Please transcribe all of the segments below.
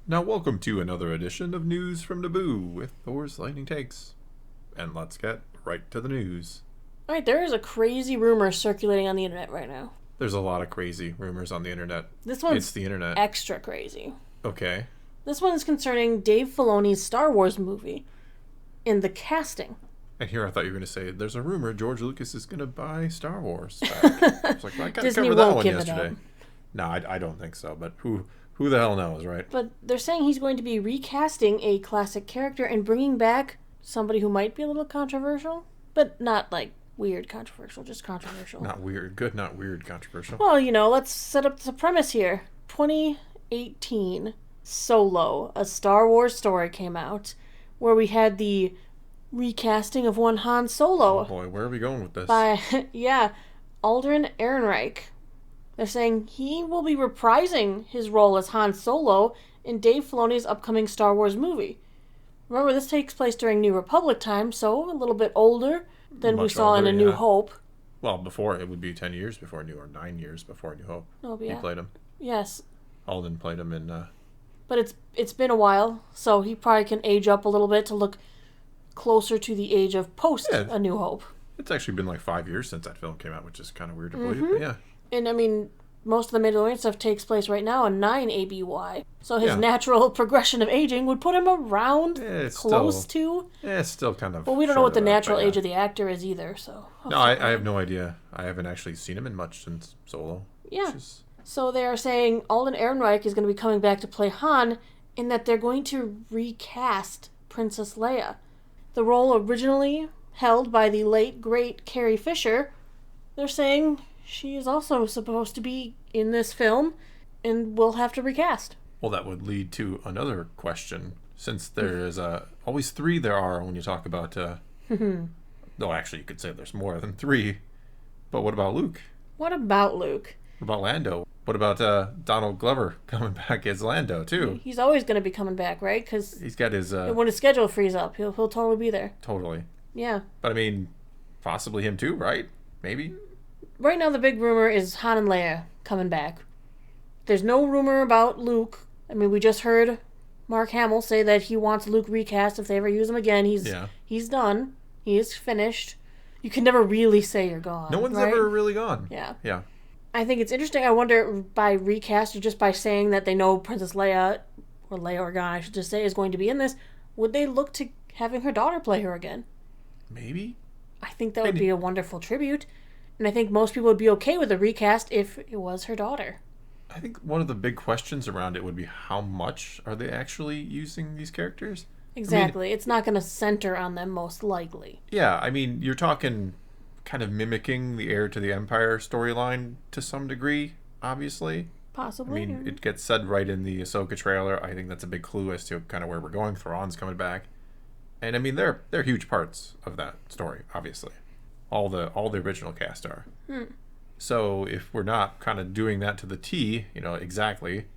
Now welcome to another edition of News from Naboo with Thor's Lightning Takes. And let's get right to the news. Alright, there is a crazy rumor circulating on the internet right now. There's a lot of crazy rumors on the internet. This one's It's the internet. extra crazy. Okay. This one is concerning Dave Filoni's Star Wars movie and the casting. And here I thought you were going to say, there's a rumor George Lucas is going to buy Star Wars back. I was like, well, I got to Disney cover that won't one give it yesterday. up. No, I don't think so, but who the hell knows, right? But they're saying he's going to be recasting a classic character and bringing back somebody who might be a little controversial, but not like weird controversial, just controversial. Not weird. Good, not weird, controversial. Well, let's set up the premise here. 2018, Solo, a Star Wars story came out where we had the recasting of one Han Solo. Oh boy, where are we going with this? By, Alden Ehrenreich. They're saying he will be reprising his role as Han Solo in Dave Filoni's upcoming Star Wars movie. Remember, this takes place during New Republic time, so a little bit older than we saw in A New Hope. Well, before, it would be 10 years before New, or 9 years before New Hope. Oh, yeah. He played him. Yes. Alden played him in... But it's been a while, so he probably can age up a little bit to look closer to the age of post A New Hope. It's actually been like 5 years since that film came out, which is kind of weird to believe, but yeah. And, I mean, most of the Mandalorian stuff takes place right now in 9 ABY. So his natural progression of aging would put him around close to... Yeah, it's still kind of... Well, we don't know what the natural age of the actor is either, so... No, I have no idea. I haven't actually seen him in much since Solo. Yeah. So they are saying Alden Ehrenreich is going to be coming back to play Han, and that they're going to recast Princess Leia. The role originally held by the late, great Carrie Fisher, they're saying she is also supposed to be in this film, and we'll have to recast. Well, that would lead to another question, since there is always three there are when you talk about... No, actually, you could say there's more than three. But what about Luke? What about Luke? What about Lando? What about Donald Glover coming back as Lando, too? He's always going to be coming back, right? Because he's got his... when his schedule frees up, he'll totally be there. Totally. Yeah. But, I mean, possibly him, too, right? Maybe? Right now, the big rumor is Han and Leia coming back. There's no rumor about Luke. I mean, we just heard Mark Hamill say that he wants Luke recast if they ever use him again. He's done. He is finished. You can never really say you're gone. No one's right? ever really gone. Yeah. Yeah. I think it's interesting. I wonder, by recast or just by saying that they know Princess Leia, or Leia Organa, I should just say, is going to be in this, would they look to having her daughter play her again? Maybe. I think that would be a wonderful tribute. And I think most people would be okay with a recast if it was her daughter. I think one of the big questions around it would be how much are they actually using these characters? Exactly. It's not going to center on them, most likely. Yeah, I mean, you're talking kind of mimicking the Heir to the Empire storyline to some degree, obviously. Possibly. I mean, it gets said right in the Ahsoka trailer. I think that's a big clue as to kind of where we're going. Thrawn's coming back. And, I mean, they're huge parts of that story, obviously. All the original cast are. So if we're not kind of doing that to the T, exactly,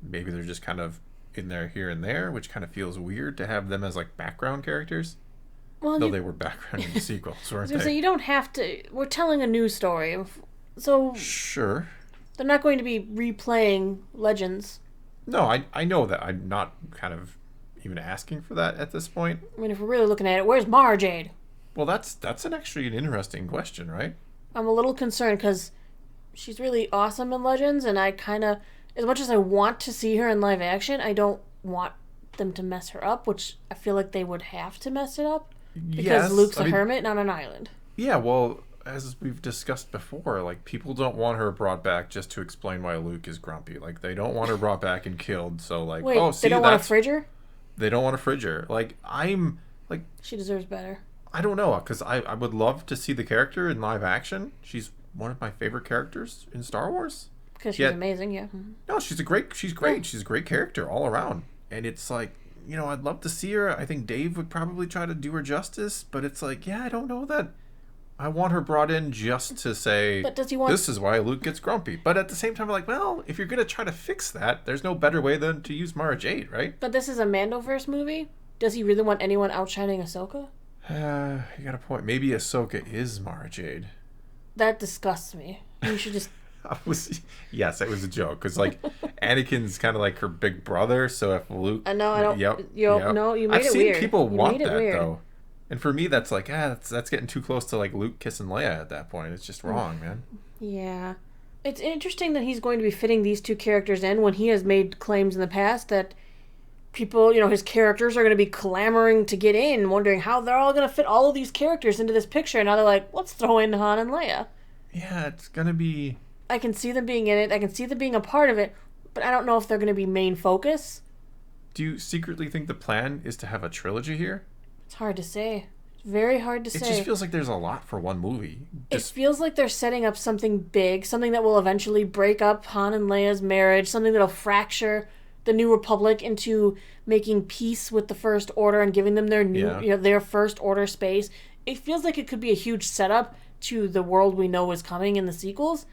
maybe they're just kind of in there here and there, which kind of feels weird to have them as like background characters. Well, though they were background in the sequels, weren't they? So you don't have to. We're telling a news story, so sure. They're not going to be replaying Legends. No, I know that. I'm not kind of even asking for that at this point. I mean, if we're really looking at it, where's Mara Jade? Well, that's actually an interesting question, right? I'm a little concerned because she's really awesome in Legends, and I kind of, as much as I want to see her in live action, I don't want them to mess her up, which I feel like they would have to mess it up because Luke's a hermit, not an island. Yeah, well, as we've discussed before, like, people don't want her brought back just to explain why Luke is grumpy. Like, they don't want her brought back and killed, so, like, wait, they don't want to fridge her? They don't want to fridge her. Like, she deserves better. I don't know, because I would love to see the character in live action. She's one of my favorite characters in Star Wars. Because she's amazing, yeah. No, she's great. Yeah. She's a great character all around. And it's like, I'd love to see her. I think Dave would probably try to do her justice, but it's like, I don't know that I want her brought in just to say, but does he want... this is why Luke gets grumpy. But at the same time, I'm like, well, if you're going to try to fix that, there's no better way than to use Mara Jade, right? But this is a mandoverse movie? Does he really want anyone outshining Ahsoka? You got a point. Maybe Ahsoka is Mara Jade. That disgusts me. You should just Yes, it was a joke because like Anakin's kind of like her big brother. So if Luke, No, I don't. yep, No, you made I've it seen weird. people You want made it that weird. though, and for me that's like that's getting too close to like Luke kissing Leia at that point. It's just wrong, man. Yeah. It's interesting that he's going to be fitting these two characters in when he has made claims in the past that people, his characters are going to be clamoring to get in, wondering how they're all going to fit all of these characters into this picture. And now they're like, let's throw in Han and Leia. Yeah, it's gonna be. I can see them being in it. I can see them being a part of it, but I don't know if they're going to be main focus. Do you secretly think the plan is to have a trilogy here? It's hard to say. It's very hard to say. It just feels like there's a lot for one movie. It feels like they're setting up something big, something that will eventually break up Han and Leia's marriage, something that'll fracture the New Republic into making peace with the First Order and giving them their their First Order space. It feels like it could be a huge setup to the world we know is coming in the sequels.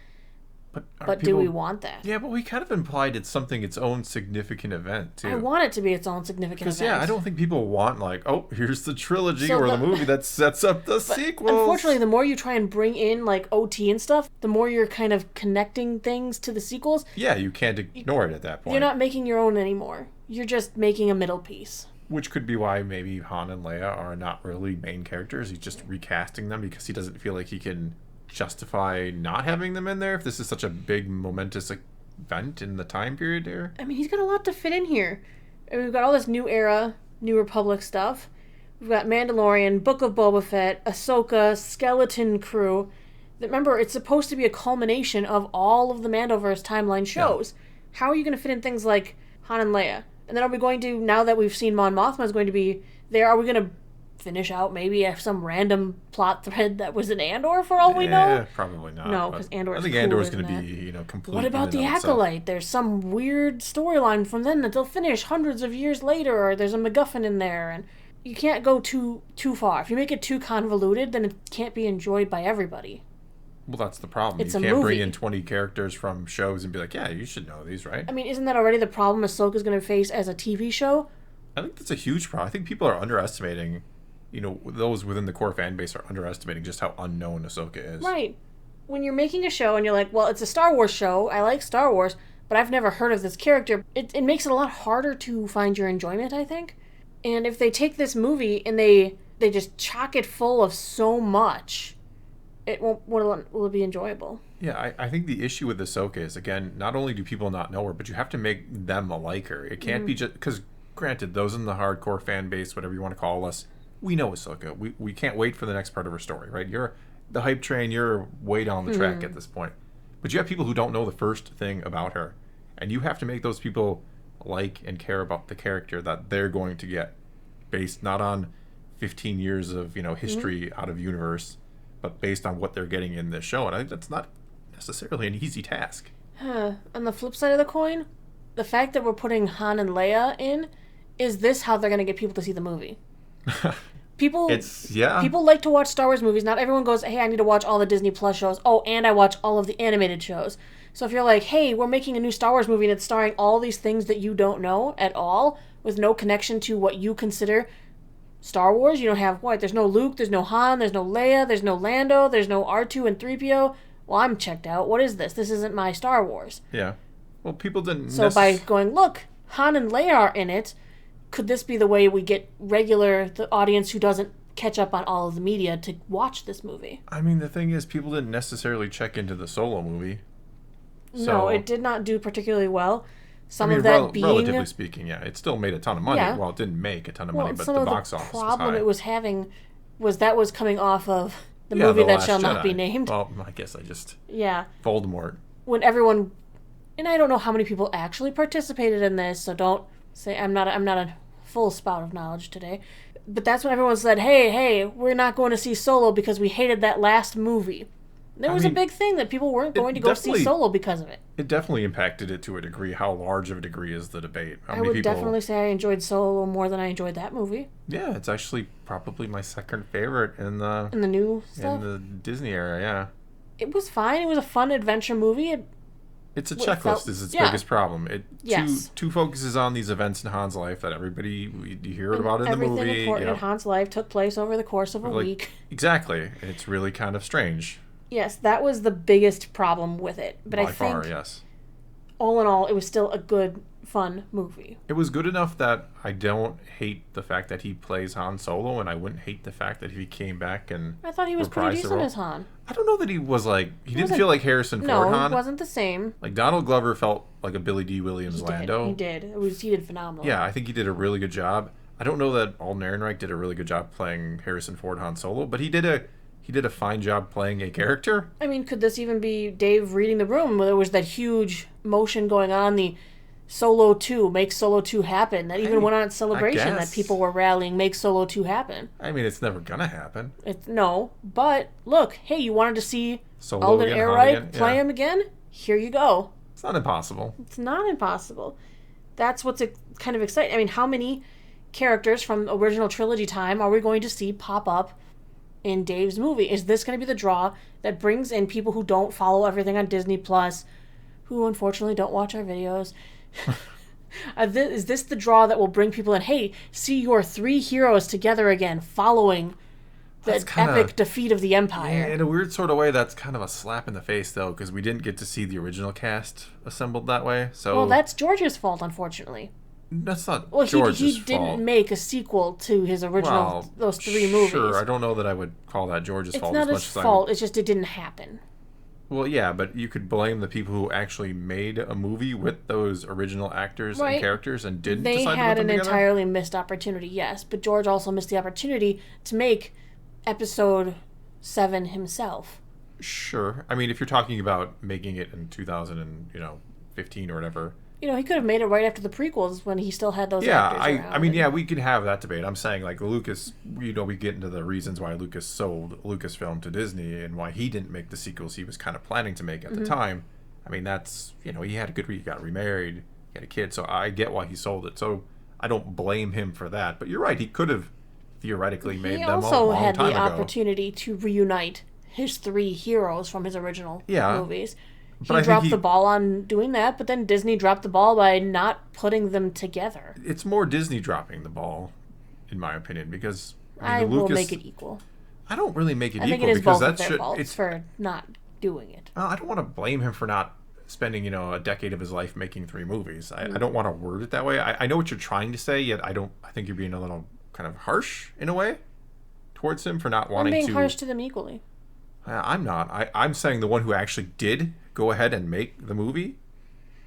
But do we want that? Yeah, but we kind of implied it's its own significant event, too. I want it to be its own significant event. Because, yeah, I don't think people want, like, oh, here's the trilogy or the movie that sets up the sequels. Unfortunately, the more you try and bring in, like, OT and stuff, the more you're kind of connecting things to the sequels. Yeah, you can't ignore it at that point. You're not making your own anymore. You're just making a middle piece. Which could be why maybe Han and Leia are not really main characters. He's just recasting them because he doesn't feel like he can justify not having them in there if this is such a big momentous event in the time period here. I mean, he's got a lot to fit in here. I mean, we've got all this New Era, New Republic stuff. We've got Mandalorian, Book of Boba Fett, Ahsoka, Skeleton Crew. Remember, it's supposed to be a culmination of all of the Mandoverse timeline shows. Yeah. How are you going to fit in things like Han and Leia? And then are we going to, now that we've seen Mon Mothma is going to be there, are we going to finish out maybe some random plot thread that was in Andor for all we know? Probably not. No, because Andor is I think Andor is going to be, complete. What about the Acolyte? There's some weird storyline from them that they'll finish hundreds of years later, or there's a MacGuffin in there, and you can't go too far. If you make it too convoluted, then it can't be enjoyed by everybody. Well, that's the problem. It's you a can't movie. bring in 20 characters from shows and be like, yeah, you should know these, right? I mean, isn't that already the problem Ahsoka's going to face as a TV show? I think that's a huge problem. I think people are underestimating, those within the core fan base are underestimating just how unknown Ahsoka is. Right. When you're making a show and you're like, well, it's a Star Wars show, I like Star Wars, but I've never heard of this character, it makes it a lot harder to find your enjoyment, I think. And if they take this movie and they just chock it full of so much, will it be enjoyable? Yeah, I think the issue with Ahsoka is, again, not only do people not know her, but you have to make them like her. It can't be just... Because, granted, those in the hardcore fan base, whatever you want to call us, we know Ahsoka. We can't wait for the next part of her story, right? You're the hype train. You're way down the track at this point. But you have people who don't know the first thing about her. And you have to make those people like and care about the character that they're going to get, based not on 15 years of, history out of universe, but based on what they're getting in this show. And I think that's not necessarily an easy task. On the flip side of the coin, the fact that we're putting Han and Leia in, is this how they're going to get people to see the movie? People like to watch Star Wars movies. Not everyone goes, hey, I need to watch all the Disney Plus shows. Oh, and I watch all of the animated shows. So if you're like, hey, we're making a new Star Wars movie and it's starring all these things that you don't know at all, with no connection to what you consider Star Wars, you don't have, there's no Luke, there's no Han, there's no Leia, there's no Lando, there's no R2 and 3PO. Well, I'm checked out. What is this? This isn't my Star Wars. Yeah. Well, people didn't... So by going, look, Han and Leia are in it, could this be the way we get the audience who doesn't catch up on all of the media to watch this movie? I mean, the thing is, people didn't necessarily check into the Solo movie. No, it did not do particularly well. Relatively speaking, yeah. It still made a ton of money. Yeah. Well, it didn't make a ton of money, but the box office was high. The problem it was having was coming off of the movie that shall not be named. Well, I guess I just... Yeah. Voldemort. When everyone... And I don't know how many people actually participated in this, so don't say I'm not a full spout of knowledge today. But that's when everyone said, hey, we're not going to see Solo because we hated that last movie. There was a big thing that people weren't going to go see Solo because of it. It definitely impacted it to a degree. How large of a degree is the debate? I would definitely say I enjoyed Solo more than I enjoyed that movie. Yeah, it's actually probably my second favorite in the new stuff? In the Disney era, yeah. It was fine. It was a fun adventure movie. It's a checklist is its biggest problem. Two focuses on these events in Han's life that everybody, you hear about in the movie. Everything important in Han's life took place over the course of a week. Exactly. It's really kind of strange. Yes, that was the biggest problem with it. But By I think, far, yes. all in all, it was still a good, fun movie. It was good enough that I don't hate the fact that he plays Han Solo, and I wouldn't hate the fact that if he came back and I thought he was pretty reprised the decent role. as Han. I don't know that he was like... He didn't wasn't- feel like Harrison Ford No, Han. it wasn't the same. Like, Donald Glover felt like a Billy D. Williams He Lando. did. He did phenomenal. Yeah, I think he did a really good job. I don't know that Alden Ehrenreich did a really good job playing Harrison Ford Han Solo, but he did a fine job playing a character. I mean, could this even be Dave reading the room where there was that huge motion going on, the Solo 2, make Solo 2 happen, that even went on at Celebration, that guess. people were rallying, make Solo 2 happen. I mean, it's never gonna happen. No, but look, hey, you wanted to see Solo Alden again, Han Ehrenreich again, play yeah. him again? Here you go. It's not impossible. It's not impossible. That's what's kind of exciting. I mean, how many characters from original trilogy time are we going to see pop up in Dave's movie? Is this going to be the draw that brings in people who don't follow everything on Disney Plus, who unfortunately don't watch our videos? Is this the draw that will bring people in? Hey, see your three heroes together again, following the epic defeat of the Empire. Yeah, in a weird sort of way, that's kind of a slap in the face, though, because we didn't get to see the original cast assembled that way. So Well, that's George's fault, unfortunately. that's not Well, George's he fault. didn't make a sequel to his original, those three movies. Sure, I don't know that I would call that George's It's fault not as much his as fault, it's just it didn't happen. Well, yeah, but you could blame the people who actually made a movie with those original actors Right. and characters and didn't They decide to had put an them together. entirely missed opportunity, yes, but George also missed the opportunity to make episode 7 himself. Sure. I mean, if you're talking about making it in 2015 or whatever. You know, he could have made it right after the prequels when he still had those Yeah, actors around. I mean, yeah, we can have that debate. I'm saying, like, Lucas, we get into the reasons why Lucas sold Lucasfilm to Disney and why he didn't make the sequels he was kind of planning to make at the time. I mean, that's, he had he got remarried, he had a kid, so I get why he sold it. So I don't blame him for that. But you're right, he could have theoretically made He them a also long had time the ago. opportunity to reunite his three heroes from his original movies. But I He think dropped the ball on doing that, but then Disney dropped the ball by not putting them together. It's more Disney dropping the ball, in my opinion, because I will Lucas, make it equal. I don't really make it I think equal it is because both of that's their faults for not doing it. I don't want to blame him for not spending a decade of his life making 3 movies. I don't want to word it that way. I know what you're trying to say, yet I think you're being a little kind of harsh in a way towards him for not I'm wanting being to. harsh to them equally. I'm not. I'm saying the one who actually did go ahead and make the movie.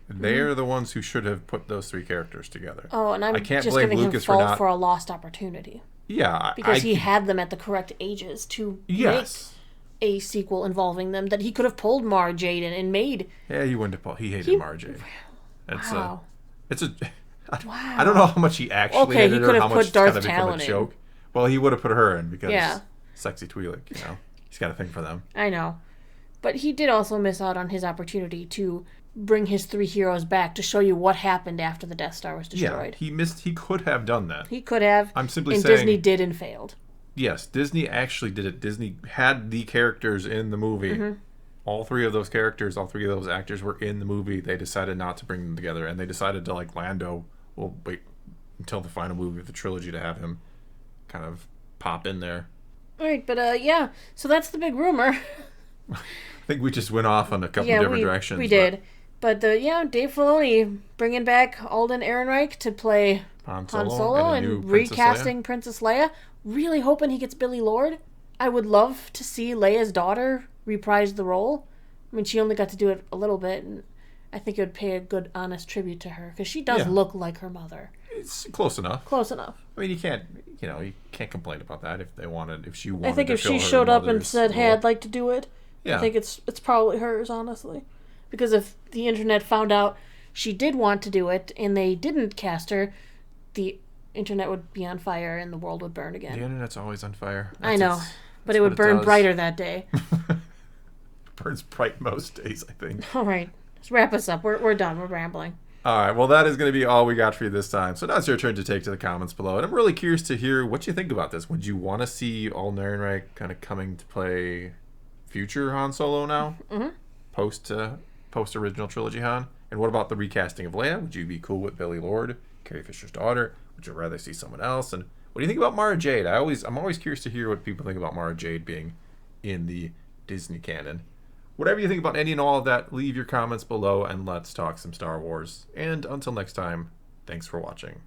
They're the ones who should have put those 3 characters together. Oh, and I'm I can't just blame giving Lucas him fault for not. for a lost opportunity. Yeah, Because he had them at the correct ages to yes. make a sequel involving them, that he could have pulled Mara Jade and made. Yeah, he wouldn't have. He hated Mara Jade. Wow. It's a. Wow. I don't know how much he actually Okay, hated he her, could have how put much Darth it's kind of become Talon a in. joke. Well, he would have put her in because Yeah. sexy Twi'lek, he's got a thing for them. I know. But he did also miss out on his opportunity to bring his 3 heroes back to show you what happened after the Death Star was destroyed. Yeah, he could have done that. He could have. I'm simply and saying Disney did and failed. Yes, Disney actually did it. Disney had the characters in the movie. All 3 of those characters, all 3 of those actors were in the movie. They decided not to bring them together, and they decided to, like Lando, we'll wait until the final movie of the trilogy to have him kind of pop in there. All right, but yeah, so that's the big rumor. I think we just went off on a couple different directions. We did. But Dave Filoni bringing back Alden Ehrenreich to play Han Solo and, a new and Princess recasting Princess Leia. Really hoping he gets Billy Lord. I would love to see Leia's daughter reprise the role. I mean, she only got to do it a little bit, and I think it would pay a good, honest tribute to her, because she does look like her mother. It's close enough. Close enough. I mean, you can't complain about that if she wanted. I think to if fill she her showed up and mother's said, "Hey, role. I'd like to do it," Yeah. I think it's probably hers, honestly. Because if the internet found out she did want to do it and they didn't cast her, the internet would be on fire and the world would burn again. The internet's always on fire. I know, but it would burn brighter that day. Burns bright most days, I think. All right, let's wrap us up. We're done. We're rambling. All right, well, that is going to be all we got for you this time. So now it's your turn to take to the comments below. And I'm really curious to hear what you think about this. Would you want to see Alden Ehrenreich kind of coming to play future Han Solo now? Mm-hmm. Post original trilogy Han? And what about the recasting of Leia? Would you be cool with Billy Lord, Carrie Fisher's daughter? Would you rather see someone else? And what do you think about Mara Jade? I'm always curious to hear what people think about Mara Jade being in the Disney canon. Whatever you think about any and all of that, leave your comments below and let's talk some Star Wars. And until next time, thanks for watching.